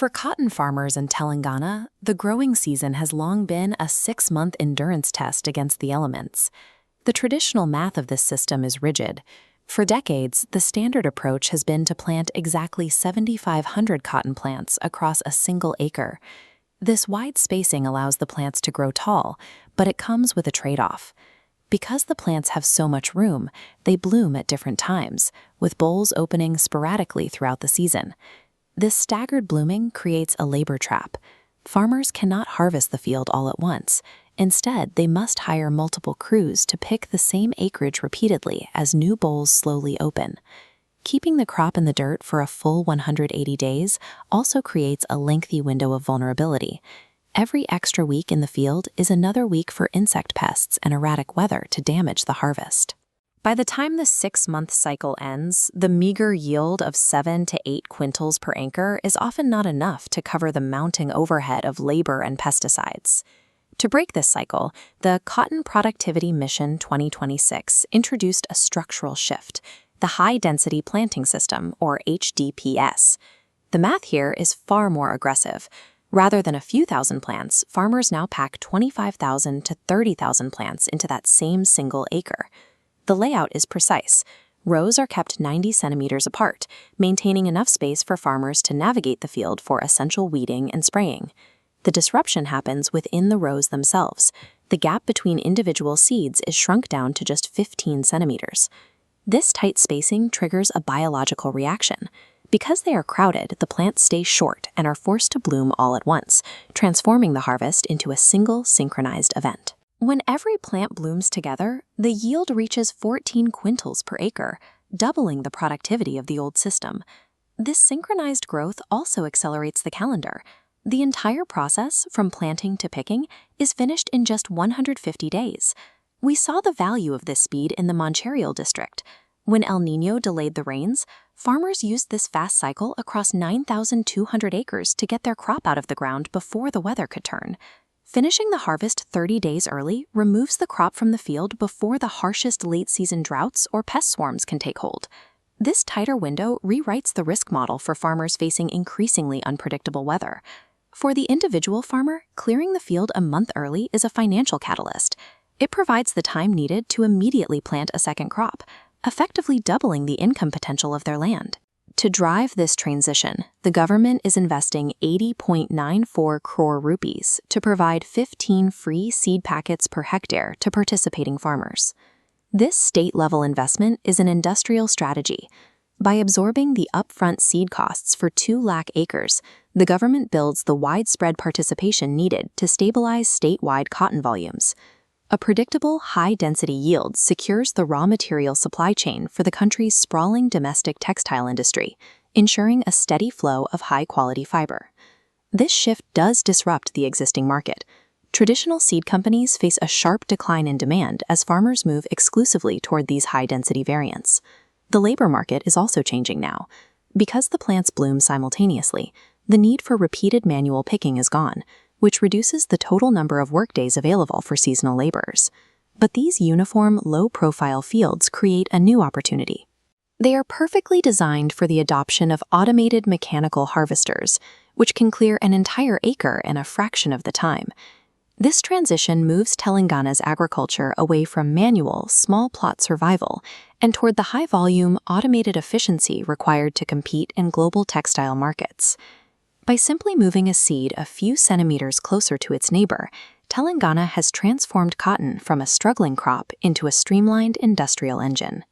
For cotton farmers in Telangana, the growing season has long been a 6-month endurance test against the elements. The traditional math of this system is rigid. For decades, the standard approach has been to plant exactly 7,500 cotton plants across a single acre. This wide spacing allows the plants to grow tall, but it comes with a trade-off. Because the plants have so much room, they bloom at different times, with bolls opening sporadically throughout the season. This staggered blooming creates a labor trap. Farmers cannot harvest the field all at once. Instead, they must hire multiple crews to pick the same acreage repeatedly as new bolls slowly open. Keeping the crop in the dirt for a full 180 days also creates a lengthy window of vulnerability. Every extra week in the field is another week for insect pests and erratic weather to damage the harvest. By the time the 6-month cycle ends, the meager yield of 7 to 8 quintals per acre is often not enough to cover the mounting overhead of labor and pesticides. To break this cycle, the Cotton Productivity Mission 2026 introduced a structural shift, the High-Density Planting System, or HDPS. The math here is far more aggressive. Rather than a few thousand plants, farmers now pack 25,000 to 30,000 plants into that same single acre. The layout is precise. Rows are kept 90 centimeters apart, maintaining enough space for farmers to navigate the field for essential weeding and spraying. The disruption happens within the rows themselves. The gap between individual seeds is shrunk down to just 15 centimeters. This tight spacing triggers a biological reaction. Because they are crowded, the plants stay short and are forced to bloom all at once, transforming the harvest into a single synchronized event. When every plant blooms together, the yield reaches 14 quintals per acre, doubling the productivity of the old system. This synchronized growth also accelerates the calendar. The entire process, from planting to picking, is finished in just 150 days. We saw the value of this speed in the Mancherial district. When El Niño delayed the rains, farmers used this fast cycle across 9,200 acres to get their crop out of the ground before the weather could turn. Finishing the harvest 30 days early removes the crop from the field before the harshest late-season droughts or pest swarms can take hold. This tighter window rewrites the risk model for farmers facing increasingly unpredictable weather. For the individual farmer, clearing the field a month early is a financial catalyst. It provides the time needed to immediately plant a second crop, effectively doubling the income potential of their land. To drive this transition, the government is investing 80.94 crore rupees to provide 15 free seed packets per hectare to participating farmers. This state-level investment is an industrial strategy. By absorbing the upfront seed costs for 2 lakh acres, the government builds the widespread participation needed to stabilize statewide cotton volumes. A predictable, high-density yield secures the raw material supply chain for the country's sprawling domestic textile industry, ensuring a steady flow of high-quality fiber. This shift does disrupt the existing market. Traditional seed companies face a sharp decline in demand as farmers move exclusively toward these high-density variants. The labor market is also changing now. Because the plants bloom simultaneously, the need for repeated manual picking is gone, which reduces the total number of workdays available for seasonal laborers. But these uniform, low-profile fields create a new opportunity. They are perfectly designed for the adoption of automated mechanical harvesters, which can clear an entire acre in a fraction of the time. This transition moves Telangana's agriculture away from manual, small-plot survival and toward the high-volume, automated efficiency required to compete in global textile markets. By simply moving a seed a few centimeters closer to its neighbor, Telangana has transformed cotton from a struggling crop into a streamlined industrial engine.